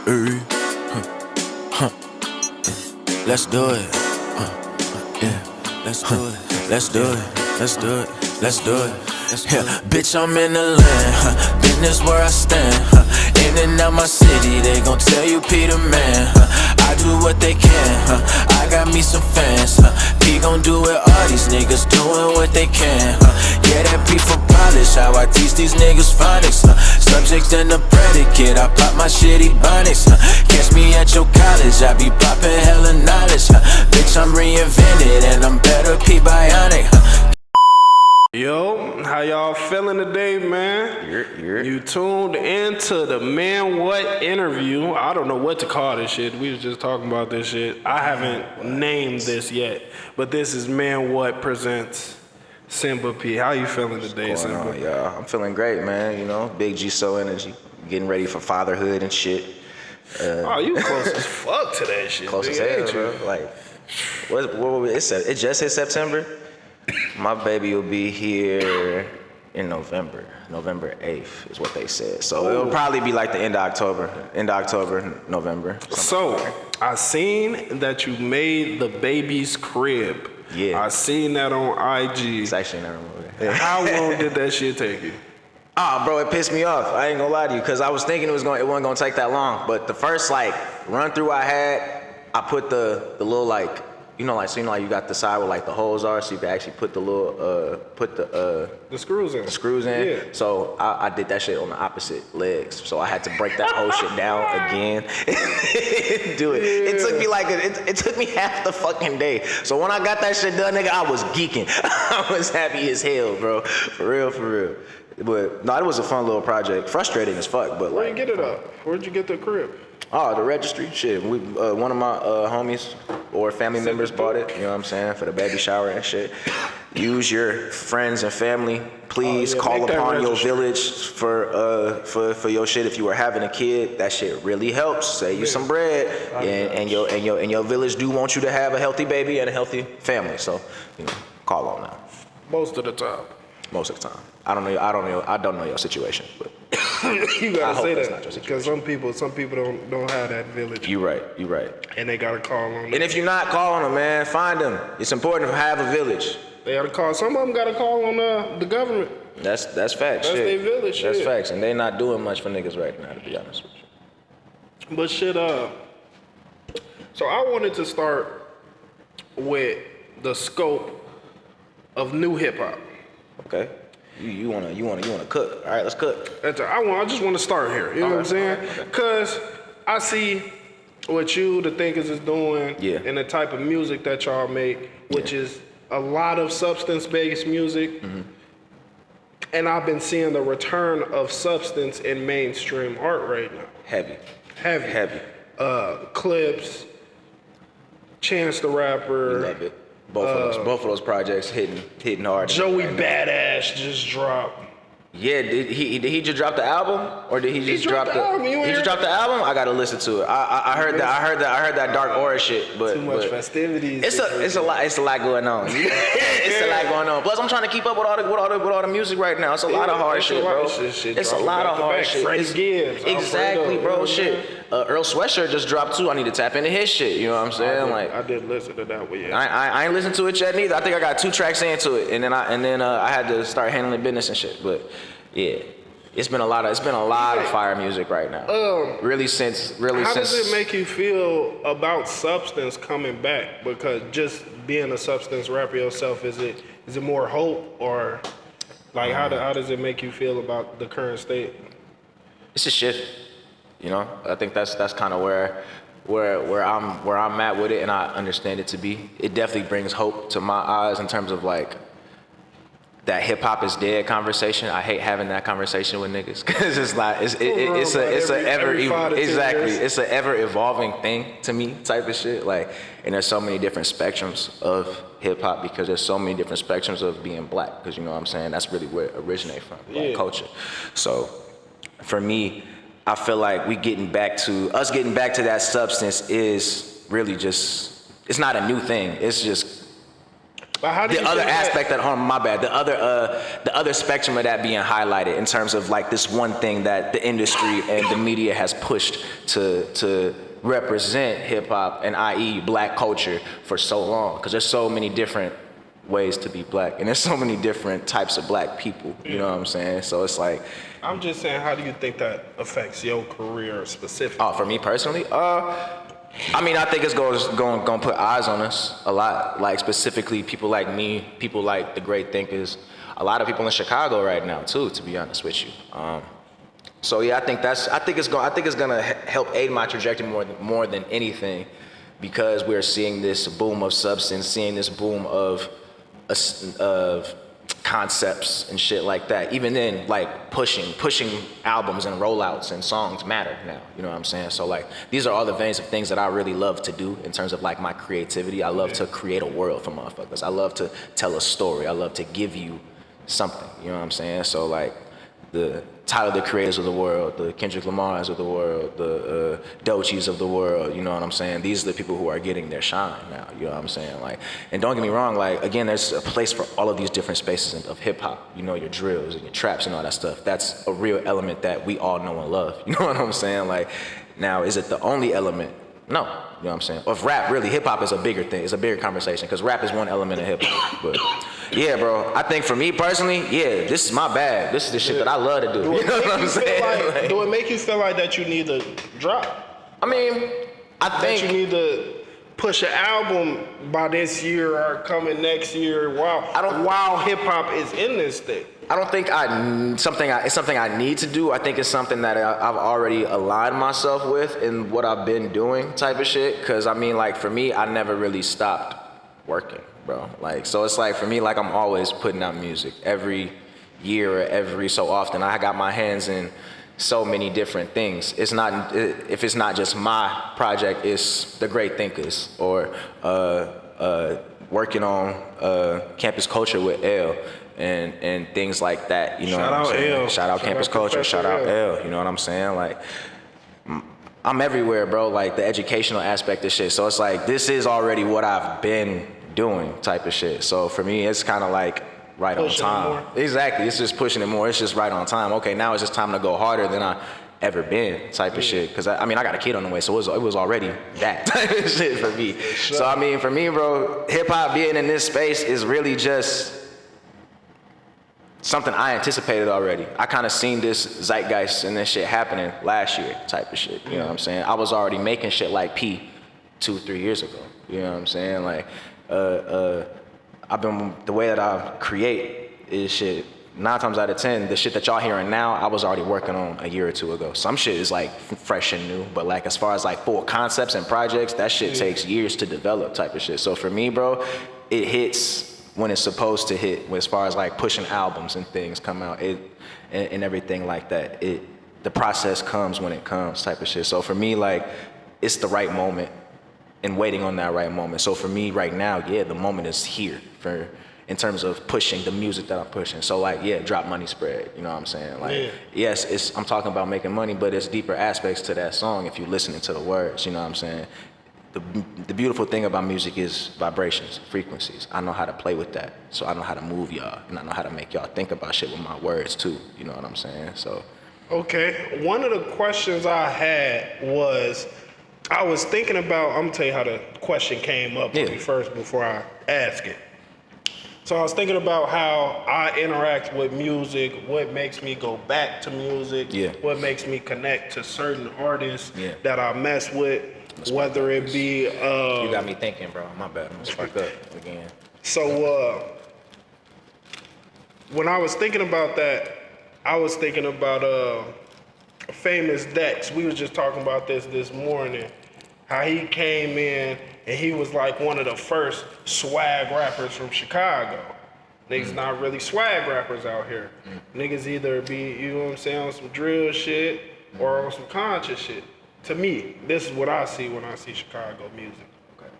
Let's do it. Yeah, let's do it. Let's do it. Let's do it. Let's do it. Yeah, bitch, I'm in the land. Business where I stand. In and out my city, they gon' tell you Peter Man. I do what they can. I got me some fans. P gon' do it. All these niggas doing what they can. Yeah, that beef for polish. How I teach these niggas phonics. Subject and the predicate. I pop my shitty bonnets. Catch me at your college. I be poppin' hella knowledge. Bitch, I'm reinvented and I'm better P bionic. Yo, how y'all feeling today, man? You tuned into the Man What interview. I don't know what to call this shit. We was just talking about this shit. I haven't named this yet, but this is Man What presents Simba P. How you feeling today, Simba? Yeah, I'm feeling great, man. You know, big G So energy, getting ready for fatherhood and shit. Oh, you close as fuck to that shit. Close as hell, bro. Like, it just hit September. My baby will be here in November 8th is what they said. So it'll probably be like the end of October, November. So I seen that you made the baby's crib. Yeah. I seen that on IG. It's actually not a movie. How long did that shit take you? Bro, it pissed me off. I ain't gonna lie to you, cause I was thinking it wasn't gonna take that long. But the first run through I had, I put the little you got the side where the holes are, so you can actually put the little the screws in. The screws in. Yeah. So I did that shit on the opposite legs. So I had to break that whole shit down again and do it. Yeah. It took me it took me half the fucking day. So when I got that shit done, nigga, I was geeking. I was happy as hell, bro. For real. But no, it was a fun little project. Frustrating as fuck, but Where'd you get it up? Where'd you get the crib? Oh, the registry, shit. We, one of my homies or family members bought it, you know what I'm saying, for the baby shower and shit. Use your friends and family. Please call upon your village for your shit. If you are having a kid, that shit really helps. Save you some bread, and your village do want you to have a healthy baby and a healthy family. So, call on that. Most of the time. Most of the time. I don't know your situation, but you gotta say that because some people don't have that village. You right. And they gotta call on them. And if you're not calling them, man, find them. It's important to have a village. They gotta call. Some of them gotta call on the government. That's facts. That's their village. That's facts, and they not doing much for niggas right now, to be honest with you. But shit, so I wanted to start with the scope of new hip hop. Okay. You wanna cook? All right, let's cook. I just want to start here. You know what I'm saying? Cause I see what the Thinkers is doing, and the type of music that y'all make, which is a lot of substance-based music. Mm-hmm. And I've been seeing the return of substance in mainstream art right now. Heavy. Clips, Chance the Rapper. We love it. Both of those projects hitting hard. Joey Badass just dropped. Yeah, did he just drop the album, or did he just drop the album? He just dropped the album. I gotta listen to it. I heard that Dark Aura shit, but too much festivities. It's a lot going on. It's a lot going on. Plus, I'm trying to keep up with all the music right now. It's a lot of hard shit, bro. It's a lot of hard shit. Freddie Gibbs, exactly, bro. Shit. Earl Sweatshirt just dropped too. I need to tap into his shit. You know what I'm saying? I did listen to that one. Yeah. I ain't listened to it yet neither. I think I got 2 tracks into it, and then I had to start handling business and shit. But yeah, it's been a lot of fire music right now. How does it make you feel about substance coming back? Because just being a substance rapper yourself, is it more hope, or how does it make you feel about the current state? It's a shift. I think that's kind of where I'm at with it, and I understand it to be. It definitely brings hope to my eyes in terms of that hip hop is dead conversation. I hate having that conversation with niggas because it's an ever evolving thing to me type of shit. And there's so many different spectrums of hip hop because there's so many different spectrums of being black, because you know what I'm saying, that's really where it originates from, black culture. So for me, I feel like getting back to that substance is really just, it's not a new thing. It's just But how do the you other think aspect that, my bad, the other spectrum of that being highlighted in terms of like this one thing that the industry and the media has pushed to represent hip hop and i.e. black culture for so long, because there's so many different ways to be black and there's so many different types of black people, you know what I'm saying? So it's like, I'm just saying, how do you think that affects your career specifically? oh, for me personally, I mean, I think it's going to put eyes on us a lot. Like specifically, people like me, people like the great thinkers, a lot of people in Chicago right now too. To be honest with you, so yeah, I think it's gonna help aid my trajectory more than anything, because we're seeing this boom of substance, seeing this boom of concepts and shit like that. Even then, like pushing albums and rollouts and songs matter now. You know what I'm saying? So like, these are all the veins of things that I really love to do in terms of like my creativity. I love to create a world for motherfuckers. I love to tell a story. I love to give you something. You know what I'm saying? So like, the Tyler, the Creators of the world, the Kendrick Lamars of the world, the Doechis of the world, you know what I'm saying? These are the people who are getting their shine now, you know what I'm saying? Like, and don't get me wrong, like, again, there's a place for all of these different spaces of hip hop, you know, your drills and your traps and all that stuff. That's a real element that we all know and love, you know what I'm saying? Like, now, is it the only element? No, you know what I'm saying? Of rap, really, hip hop is a bigger thing. It's a bigger conversation, because rap is one element of hip hop. But yeah, bro, I think for me personally, yeah, this is my bag. This is the shit that I love to do. You know what I'm saying? Do it make you feel like that you need to drop? I mean, I think that you need to push an album by this year or coming next year while hip hop is in this thing? I don't think it's something I need to do. I think it's something that I've already aligned myself with in what I've been doing type of shit. Cause I mean, like for me, I never really stopped working, bro. Like, so it's like for me, like I'm always putting out music every year or every so often. I got my hands in so many different things. It's not, if it's not just my project, it's the Great Thinkers or working on campus culture with L. And things like that, you know what I'm saying? Shout out campus culture, shout out L, you know what I'm saying? Like, I'm everywhere, bro, like the educational aspect of shit. So it's like, this is already what I've been doing type of shit. So for me, it's kind of like right on time. Exactly, it's just pushing it more. It's just right on time. Okay, now it's just time to go harder than I ever been type of shit. Cause I mean, I got a kid on the way, so it was already that type of shit for me. So I mean, for me, bro, hip hop being in this space is really just something I anticipated already. I kind of seen this zeitgeist and this shit happening last year type of shit. You know what I'm saying? I was already making shit like P 2-3 years ago. You know what I'm saying? Like, I've been, the way that I create is shit, 9 times out of 10, the shit that y'all hearing now, I was already working on a year or two ago. Some shit is like fresh and new, but like as far as like full concepts and projects, that shit takes years to develop type of shit. So for me, bro, it hits when it's supposed to hit, as far as like pushing albums and things come out, and everything like that. The process comes when it comes type of shit. So for me, like, it's the right moment and waiting on that right moment. So for me right now, yeah, the moment is here in terms of pushing the music that I'm pushing. So like, yeah, drop money spread, you know what I'm saying? Like, yes, I'm talking about making money, but it's deeper aspects to that song if you're listening to the words, you know what I'm saying? The beautiful thing about music is vibrations, frequencies. I know how to play with that. So I know how to move y'all, and I know how to make y'all think about shit with my words too. You know what I'm saying? So. Okay, one of the questions I had was, I was thinking about, I'm gonna tell you how the question came up with me first before I ask it. So I was thinking about how I interact with music, what makes me go back to music, what makes me connect to certain artists that I mess with. Whether it be you got me thinking, bro. My bad. I'm gonna spark up again. So when I was thinking about that, I was thinking about Famous Dex. We was just talking about this morning. How he came in and he was like one of the first swag rappers from Chicago. Niggas not really swag rappers out here. Niggas either be, you know what I'm saying, on some drill shit or on some conscious shit. To me, this is what I see when I see Chicago music. Okay.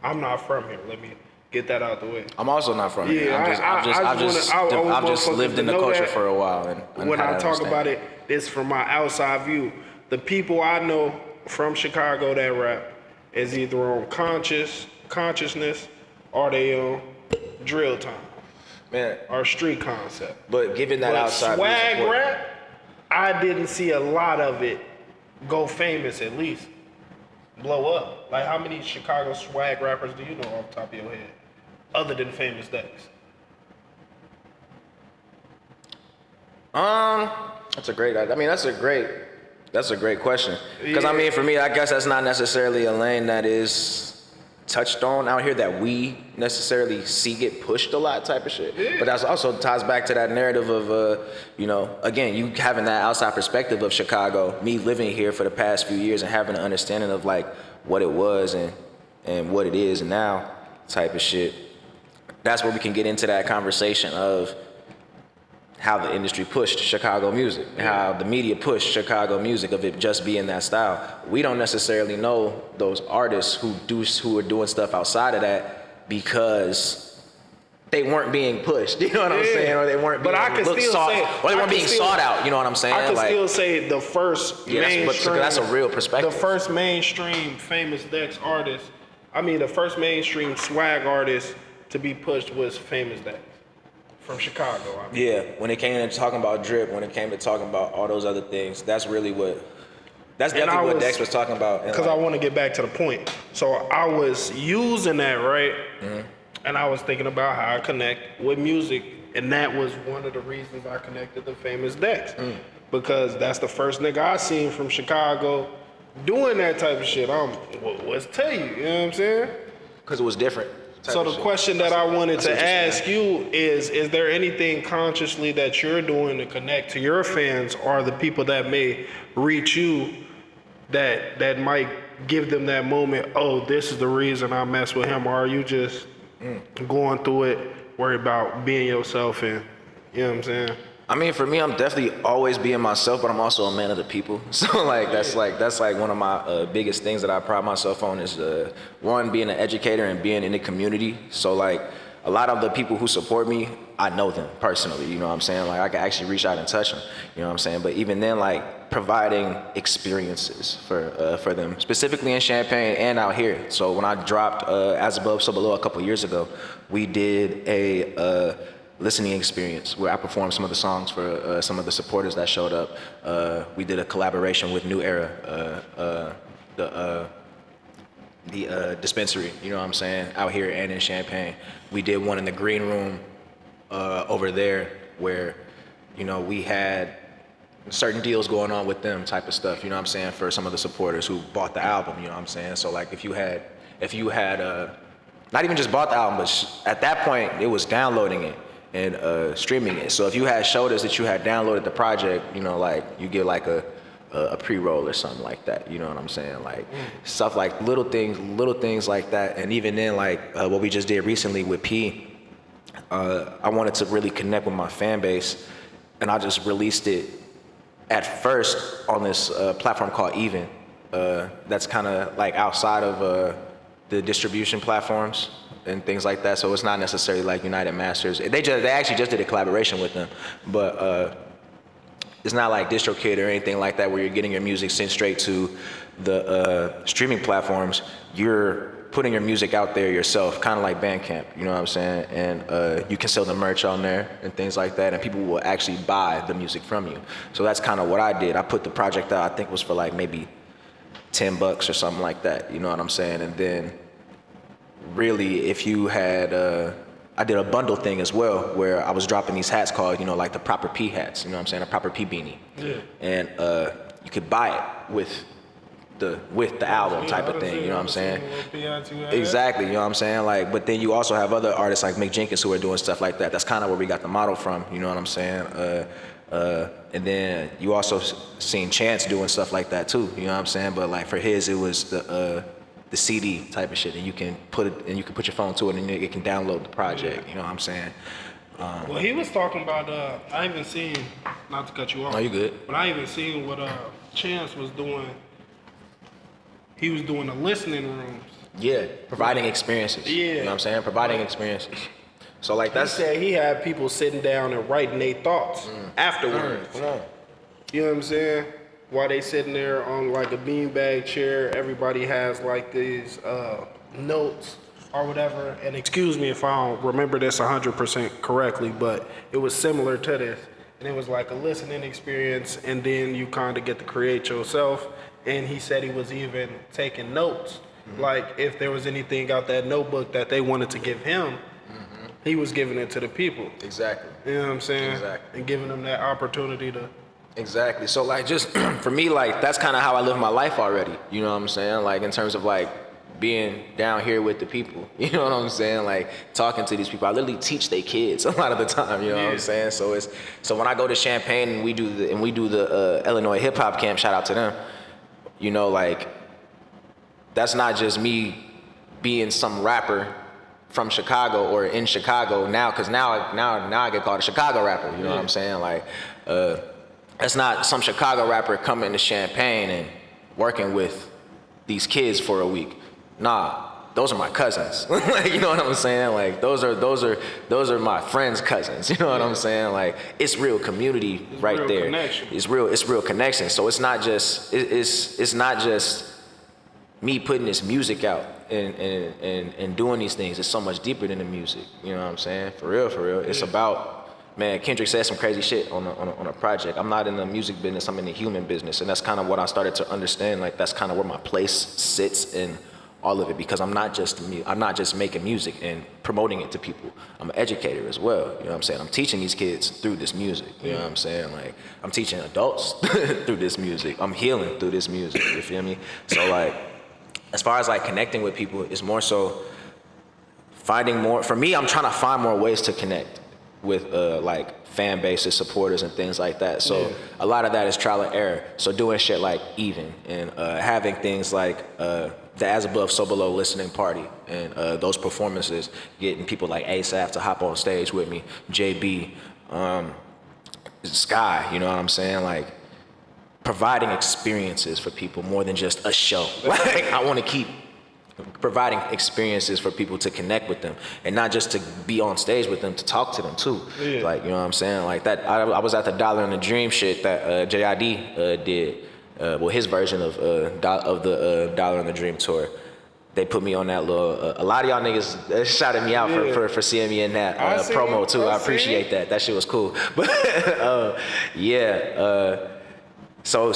I'm not from here. Let me get that out the way. I'm also not from here. I've just lived in the culture for a while. And when I talk about it, it's from my outside view. The people I know from Chicago that rap is either on consciousness or they on drill time, man, or street concept. but given that But outside swag music, rap, I didn't see a lot of it go famous, at least blow up. Like, how many Chicago swag rappers do you know off the top of your head, other than Famous Dex? that's a great. I mean, that's a great question. Because I mean, for me, I guess that's not necessarily a lane that is touched on out here that we necessarily see get pushed a lot type of shit. Yeah. But that's also ties back to that narrative of, you know, again, you having that outside perspective of Chicago, me living here for the past few years and having an understanding of like what it was and what it is now type of shit. That's where we can get into that conversation of how the industry pushed Chicago music, how the media pushed Chicago music of it just being that style. We don't necessarily know those artists who are doing stuff outside of that because they weren't being pushed. You know what I'm saying? Or they weren't being sought out. You know what I'm saying? I can still say the first mainstream. That's a real perspective. The first mainstream Famous Dex artist, the first mainstream swag artist to be pushed was Famous Dex. From Chicago, Yeah, when it came to talking about drip, when it came to talking about all those other things, that's definitely what Dex was talking about. Because I want to get back to the point. So I was using that, right? Mm-hmm. And I was thinking about how I connect with music. And that was one of the reasons I connected to Famous Dex. Because that's the first nigga I seen from Chicago doing that type of shit. What's tell you, you know what I'm saying? Because it was different. So the question that I wanted to ask you is there anything consciously that you're doing to connect to your fans or the people that may reach you that might give them that moment, oh, this is the reason I mess with him, or are you just going through it, worry about being yourself and, you know what I'm saying? I mean, for me, I'm definitely always being myself, but I'm also a man of the people. So that's one of my biggest things that I pride myself on is one, being an educator and being in the community. So like a lot of the people who support me, I know them personally. You know what I'm saying? Like I can actually reach out and touch them. You know what I'm saying? But even then, like providing experiences for them, specifically in Champaign and out here. So when I dropped As Above, So Below a couple years ago, we did a listening experience where I performed some of the songs for some of the supporters that showed up. We did a collaboration with New Era, the dispensary, you know what I'm saying, out here and in Champaign. We did one in the green room over there where, you know, we had certain deals going on with them type of stuff, you know what I'm saying, for some of the supporters who bought the album, you know what I'm saying. So like if you had not even just bought the album, but at that point it was downloading it and streaming it. So if you had showed us that you had downloaded the project, you know, like you get like a pre-roll or something like that, you know what I'm saying? Like stuff like little things like that. And even then, like what we just did recently with P, I wanted to really connect with my fan base, and I just released it at first on this platform called Even. That's kind of like outside of the distribution platforms and things like that. So it's not necessarily like United Masters. They actually just did a collaboration with them, but it's not like DistroKid or anything like that where you're getting your music sent straight to the streaming platforms. You're putting your music out there yourself, kind of like Bandcamp, you know what I'm saying? And you can sell the merch on there and things like that, and people will actually buy the music from you. So that's kind of what I did. I put the project out, I think was for like maybe $10 or something like that, you know what I'm saying? And then really, if you had, I did a bundle thing as well where I was dropping these hats called, you know, like the Proper P hats, you know what I'm saying, a Proper P beanie. Yeah. And you could buy it with the album type of thing, you know what I'm saying? Exactly, you know what I'm saying? Like, but then you also have other artists like Mick Jenkins who are doing stuff like that. That's kind of where we got the model from, you know what I'm saying? And then you also seen Chance doing stuff like that too, you know what I'm saying? But like for his, it was the CD type of shit, and you can put your phone to it, and it can download the project. You know what I'm saying? Well, he was talking about. I even seen, not to cut you off. No, you good. But I even seen what Chance was doing. He was doing the listening rooms. Yeah, providing experiences. Yeah, you know what I'm saying? Providing experiences. So like he said he had people sitting down and writing their thoughts afterwards. Come on. You know what I'm saying? While they sitting there on like a beanbag chair, everybody has like these notes or whatever, and excuse me if I don't remember this 100% correctly, but it was similar to this. And it was like a listening experience, and then you kind of get to create yourself. And he said he was even taking notes. Like if there was anything out that notebook that they wanted to give him, he was giving it to the people. Exactly. You know what I'm saying? Exactly. And giving them that opportunity to. Exactly. So like just for me, like that's kind of how I live my life already. You know what I'm saying? Like in terms of like being down here with the people. You know what I'm saying? Like talking to these people. I literally teach their kids a lot of the time. You know what I'm saying? So when I go to Champaign and we do the Illinois hip hop camp, shout out to them. You know, like that's not just me being some rapper from Chicago or in Chicago now, because now I get called a Chicago rapper. You know what I'm saying? Like, that's not some Chicago rapper coming to Champaign and working with these kids for a week. Nah, those are my cousins. Like, you know what I'm saying? Like, those are my friends' cousins. You know what I'm saying? Like, it's real community right real there. Connection. It's real connection. So it's not just me putting this music out and doing these things. It's so much deeper than the music. You know what I'm saying? For real. It's about, man, Kendrick said some crazy shit on a project. I'm not in the music business, I'm in the human business. And that's kind of what I started to understand. Like that's kind of where my place sits in all of it, because I'm not just making music and promoting it to people. I'm an educator as well. You know what I'm saying? I'm teaching these kids through this music. You know what I'm saying? Like I'm teaching adults through this music. I'm healing through this music. You feel me? So like, as far as like connecting with people, it's more so finding more. For me, I'm trying to find more ways to connect with like fan bases, supporters, and things like that. So a lot of that is trial and error. So doing shit like Even and having things like the As Above, So Below listening party and those performances, getting people like ASAP to hop on stage with me, JB, Sky. You know what I'm saying? Like, providing experiences for people more than just a show. Like, I want to keep providing experiences for people to connect with them, and not just to be on stage with them, to talk to them too. Like, you know what I'm saying? Like that, I was at the Dollar and the Dream shit that JID did, well, his version of the Dollar and the Dream tour. They put me on that little, a lot of y'all niggas shouted me out for seeing me in that promo too. I appreciate that. That shit was cool. But so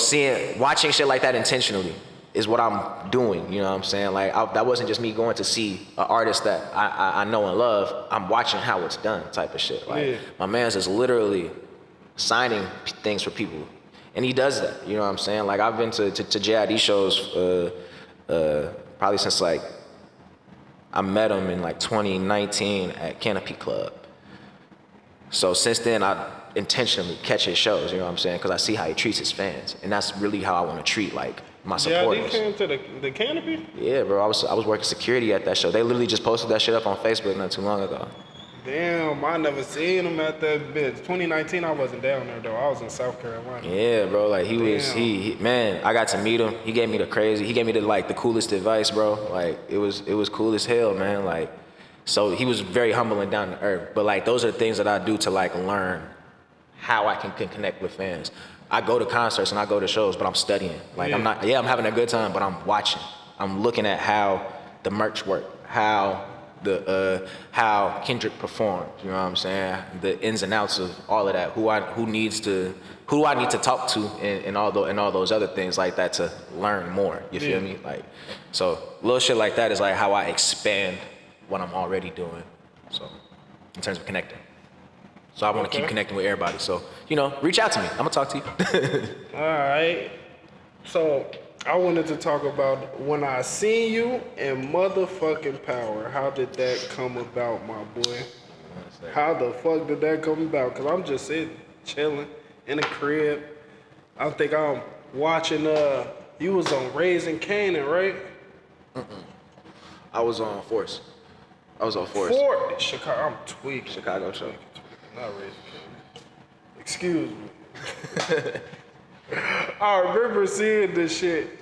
watching shit like that intentionally is what I'm doing, you know what I'm saying? Like, that wasn't just me going to see an artist that I know and love. I'm watching how it's done type of shit. Like, my man's is literally signing things for people. And he does that, you know what I'm saying? Like, I've been to JID shows probably since, like, I met him in, like, 2019 at Canopy Club. So since then, I intentionally catch his shows, you know what I'm saying? Because I see how he treats his fans. And that's really how I want to treat, like, my supporters. Yeah, they came to the Canopy? Yeah, bro. I was working security at that show. They literally just posted that shit up on Facebook not too long ago. Damn, I never seen him at that bitch. 2019, I wasn't down there, though. I was in South Carolina. Yeah, bro. Like, he man, I got to meet him. He gave me the coolest advice, bro. Like, it was cool as hell, man. Like, so he was very humble and down to earth. But, like, those are the things that I do to, like, learn how I can connect with fans. I go to concerts and I go to shows, but I'm studying. Like, I'm having a good time, but I'm watching. I'm looking at how the merch work, how Kendrick performed, you know what I'm saying? The ins and outs of all of that. Who do I need to talk to, and all those other things like that to learn more. You feel me? Like, so little shit like that is like how I expand what I'm already doing. So, in terms of connecting. So I want to keep connecting with everybody. So, you know, reach out to me. I'm gonna talk to you. All right. So I wanted to talk about When I Seen You and Motherfucking Power. How did that come about, my boy? How the fuck did that come about? Because I'm just sitting, chilling in the crib. I think I'm watching, you was on Raising Canaan, right? I was on Force. Chicago, I'm tweaking. Chicago show. Not Raising Canaan. Excuse me. I remember seeing this shit,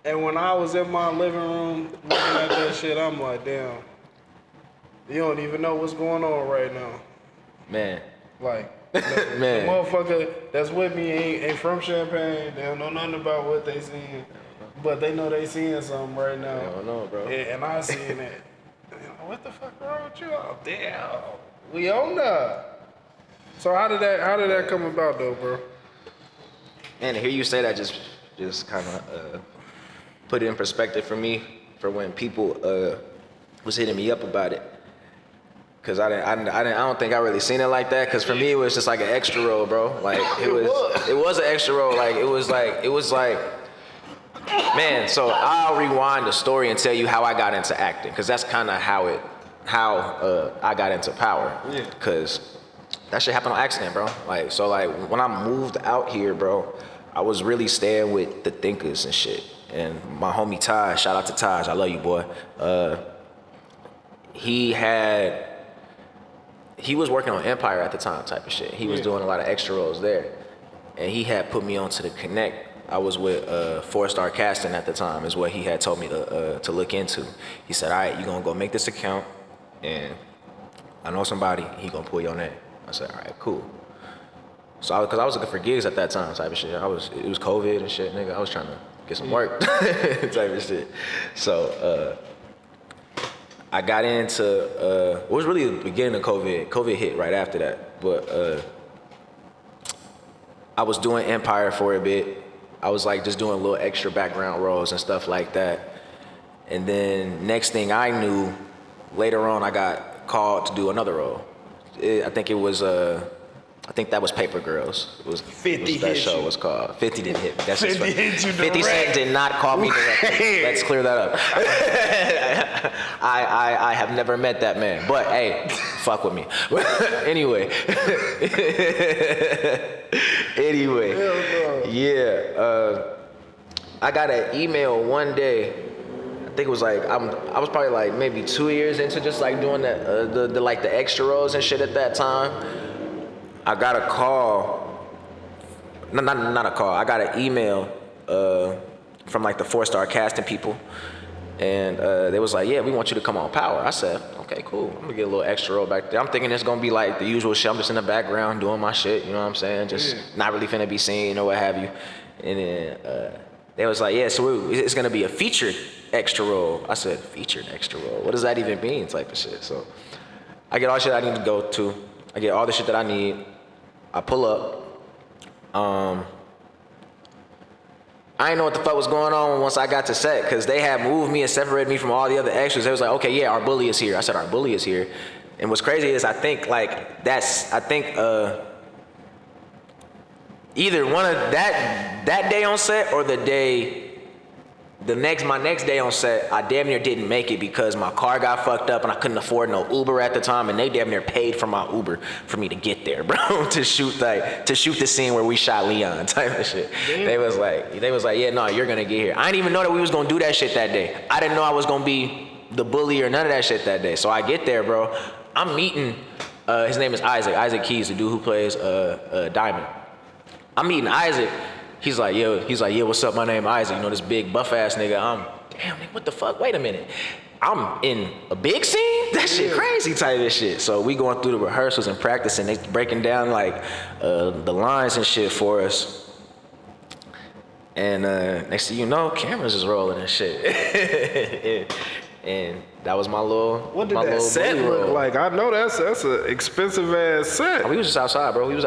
and when I was in my living room looking at that shit, I'm like, damn, you don't even know what's going on right now. Man. Like, Man. the motherfucker that's with me ain't from Champaign. They don't know nothing about what they seeing, but they know they seeing something right now. I don't know, bro. And I seen it. what the fuck wrong with you? Oh, damn. We on that. So how did that come about though, bro? Man, to hear you say that just kind of put it in perspective for me for when people was hitting me up about it. Cause I don't think I really seen it like that. Cause for me it was just like an extra role, bro. Like it was an extra role. Like it was like, man. So I'll rewind the story and tell you how I got into acting. Cause that's kind of how I got into Power. Yeah. Cause that shit happened on accident, bro. Like so, like when I moved out here, bro, I was really staying with the thinkers and shit. And my homie Taj, shout out to Taj, I love you, boy. He was working on Empire at the time, type of shit. He was doing a lot of extra roles there, and he had put me on to the Connect. I was with 4-Star Casting at the time, is what he had told me to look into. He said, "All right, you gonna go make this account, and I know somebody. He gonna pull your name." I said, "All right, cool." So, because I was looking for gigs at that time, type of shit. It was COVID and shit, nigga. I was trying to get some work, type of shit. So. I got into, it was really the beginning of COVID. COVID hit right after that. But I was doing Empire for a bit. I was like just doing little extra background roles and stuff like that. And then next thing I knew, later on I got called to do another role. I think that was Paper Girls. It was 50 that show you. was called. 50 didn't hit me. That's 50 hit you 50 Cent did not call me directly. Let's clear that up. I have never met that man. But hey, fuck with me. Anyway. Yeah. I got an email one day. I think it was like I was probably like maybe 2 years into just like doing the extra roles and shit at that time. I got a call, not a call, I got an email from like the 4-Star Casting people. And they was like, yeah, we want you to come on Power. I said, okay, cool. I'm gonna get a little extra role back there. I'm thinking it's gonna be like the usual shit. I'm just in the background doing my shit, you know what I'm saying? Just not really finna be seen or what have you. And then they was like, yeah, so it's gonna be a featured extra role. I said, featured extra role? What does that even mean, type of shit? So I get all the shit I need to go to. I get all the shit that I need. I pull up. I didn't know what the fuck was going on once I got to set, because they had moved me and separated me from all the other extras. They was like, okay, yeah, our bully is here. I said, our bully is here. And what's crazy is I think either one of that day on set or my next day on set, I damn near didn't make it because my car got fucked up and I couldn't afford no Uber at the time, and they damn near paid for my Uber for me to get there, bro, to shoot the scene where we shot Leon, type of shit. Damn. They was like, yeah, no, you're gonna get here. I didn't even know that we was gonna do that shit that day. I didn't know I was gonna be the bully or none of that shit that day. So I get there, bro. I'm meeting, his name is Isaac Keys, the dude who plays Diamond. I'm meeting Isaac. He's like, yeah, what's up? My name Isaac. You know, this big buff ass nigga. Damn, nigga, what the fuck? Wait a minute. I'm in a big scene? That shit crazy type of shit. So we going through the rehearsals and practicing. They breaking down like the lines and shit for us. And next thing you know, cameras is rolling and shit. and that was my little. What did that set look like? I know that's an expensive ass set. We was just outside, bro. We would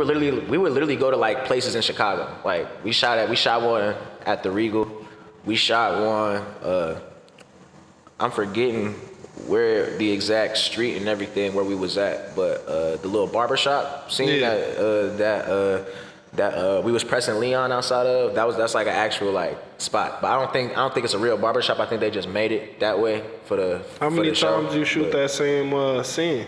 literally go to like places in Chicago. Like we shot one at the Regal. We shot one. I'm forgetting where the exact street and everything where we was at, but the little barbershop scene that we was pressing Leon outside of, that's like an actual like spot. But I don't think it's a real barbershop. I think they just made it that way for the How many times you shoot that same scene?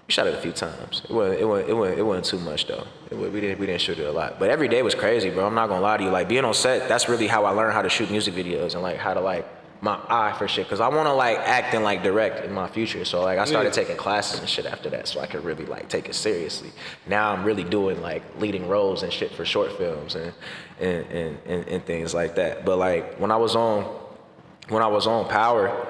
We shot it a few times. It wasn't too much though. We didn't shoot it a lot. But every day was crazy, bro. I'm not gonna lie to you. Like being on set, that's really how I learned how to shoot music videos and like how to like my eye for shit, because I want to like act and like direct in my future. So like I started taking classes and shit after that, so I could really like take it seriously. Now I'm really doing like leading roles and shit for short films and things like that. But like when I was on Power,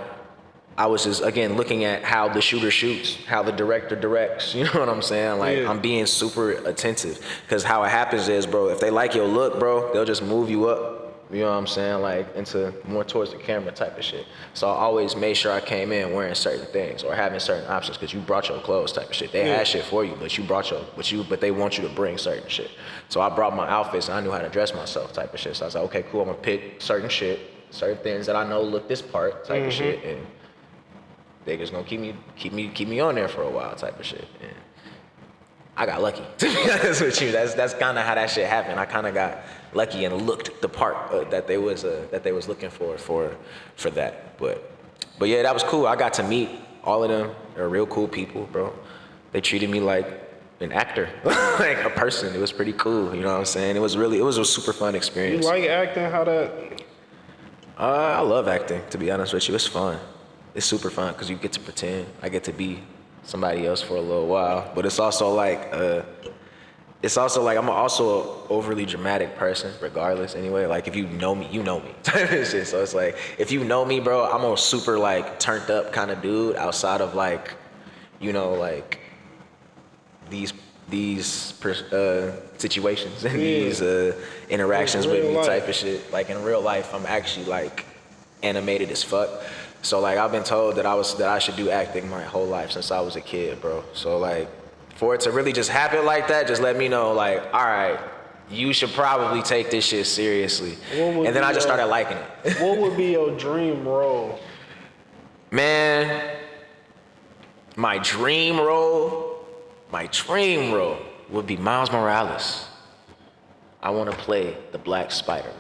I was just again looking at how the shooter shoots, how the director directs. You know what I'm saying? Like I'm being super attentive, because how it happens is, bro, if they like your look, bro, they'll just move you up You know what I'm saying? Like into more towards the camera type of shit. So I always made sure I came in wearing certain things or having certain options because you brought your clothes type of shit. They had shit for you, but they want you to bring certain shit. So I brought my outfits and I knew how to dress myself type of shit. So I was like, okay, cool. I'm gonna pick certain shit, certain things that I know look this part type of shit, and they just gonna keep me on there for a while type of shit. And I got lucky, to be honest with you. That's kind of how that shit happened. I kind of got lucky and looked the part that they was looking for that. But yeah, that was cool. I got to meet all of them. They're real cool people, bro. They treated me like an actor, like a person. It was pretty cool. You know what I'm saying? It was a super fun experience. You like acting? How that? I love acting, to be honest with you. It's fun. It's super fun because you get to pretend. I get to be somebody else for a little while. But it's also like I'm also an overly dramatic person, regardless. Anyway, like if you know me, you know me. So it's like if you know me, bro, I'm a super like turned up kind of dude. Outside of like, you know, like these situations and these interactions with me type of shit. Like in real life, I'm actually like animated as fuck. So like I've been told that I should do acting my whole life since I was a kid, bro. So like for it to really just happen like that, just let me know like, all right, you should probably take this shit seriously. And then I just started liking it. What would be your dream role? Man, my dream role would be Miles Morales. I want to play the Black Spider-Man.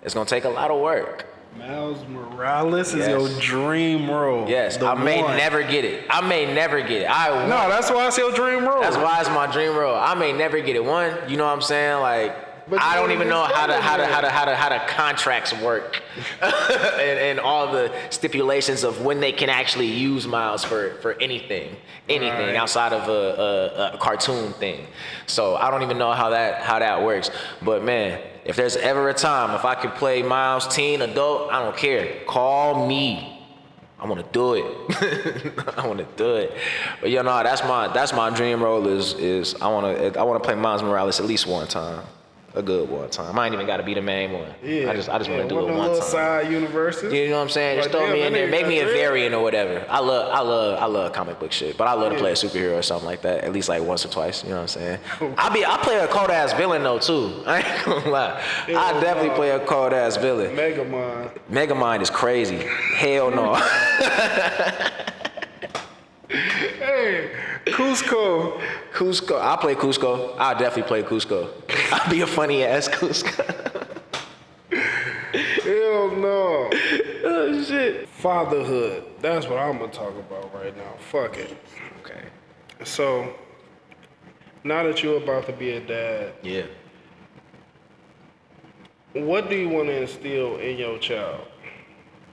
It's gonna take a lot of work. Miles Morales is your dream role. Yes, I may never get it. No, that's why it's your dream role. That's why it's my dream role. I may never get it. One, you know what I'm saying? Like, I don't even know how the contracts work and all the stipulations of when they can actually use Miles for anything outside of a cartoon thing. So I don't even know how that works. But man, if there's ever a time if I could play Miles teen, adult, I don't care. Call me. I want to do it. I want to do it. But you know, that's my dream role is I want to play Miles Morales at least one time. A good one time. I ain't even got to be the main one. Yeah, I just want to do it one little time. Side universes. You know what I'm saying? Just throw me in there, make me a variant or whatever. I love comic book shit, but I love to play a superhero or something like that at least like once or twice. You know what I'm saying? I play a cold ass villain though too. I ain't gonna lie. I definitely play a cold ass villain. Megamind is crazy. Hell no. Hey, Cusco. I'll play Cusco. I'll definitely play Cusco. I'll be a funny ass Cusco. Hell no. Oh shit. Fatherhood. That's what I'm gonna talk about right now. Fuck it. Okay. So, now that you're about to be a dad, yeah. What do you want to instill in your child?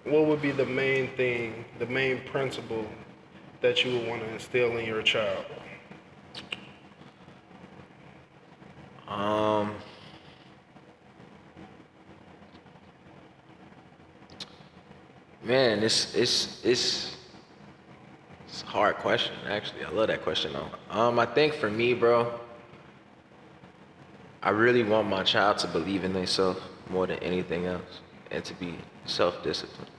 What would be the main thing, the main principle that you would want to instill in your child? Man, it's a hard question, actually. I love that question though. I think for me, bro, I really want my child to believe in themselves more than anything else and to be self-disciplined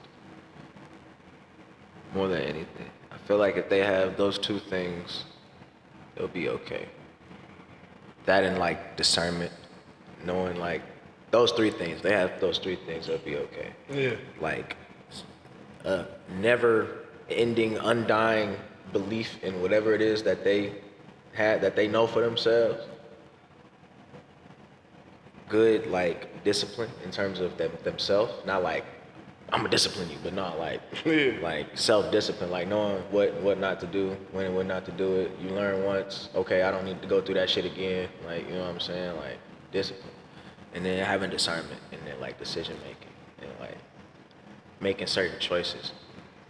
more than anything. I feel like if they have those two things, they'll be okay. That and like discernment, knowing like those three things. They have those three things, they'll be okay. Yeah. Like never ending, undying belief in whatever it is that they know for themselves. Good like discipline in terms of themselves, not like I'm gonna discipline you, but not like like self-discipline, like knowing what not to do, when and when not to do it. You learn once, okay, I don't need to go through that shit again. Like, you know what I'm saying? Like discipline. And then having discernment and then like decision making and like making certain choices.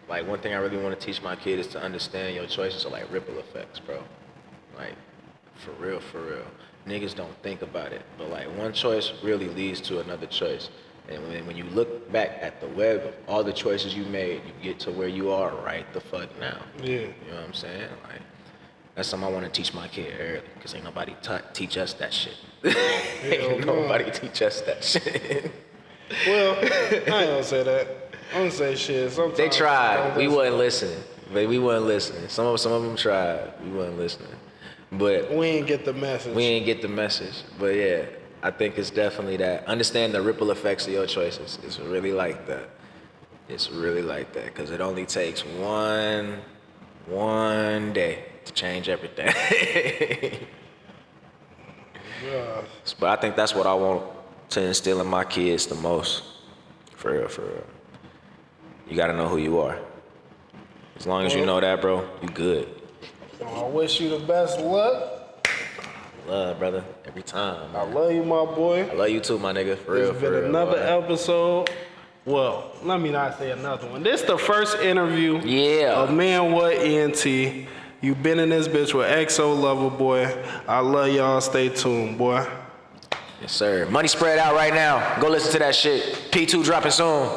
Like one thing I really want to teach my kid is to understand your choices are like ripple effects, bro. Like for real. Niggas don't think about it, but like one choice really leads to another choice. And when you look back at the web of all the choices you made, you get to where you are right the fuck now. Yeah. You know what I'm saying? Like, That's something I want to teach my kid early, because ain't nobody teach us that shit. Ain't nobody teach us that shit. Well, I ain't gonna say that. I'm gonna say shit. Sometimes They tried. We wasn't listening. But we wasn't listening. Some of them tried. We wasn't listening. But we ain't get the message. We ain't get the message. But yeah, I think it's definitely that. Understand the ripple effects of your choices. It's really like that. It's really like that, because it only takes one day to change everything. Yeah. But I think that's what I want to instill in my kids the most. For real, for real. You gotta know who you are. As long as you know that, bro, you good. I wish you the best luck. Love, brother, every time. Man. I love you, my boy. I love you too, my nigga. For real, It's been another episode. Well, let me not say another one. This is the first interview of Whaaat Ent. You been in this bitch with XO Loverboi. I love y'all. Stay tuned, boy. Yes, sir. Money spread out right now. Go listen to that shit. P2 dropping soon.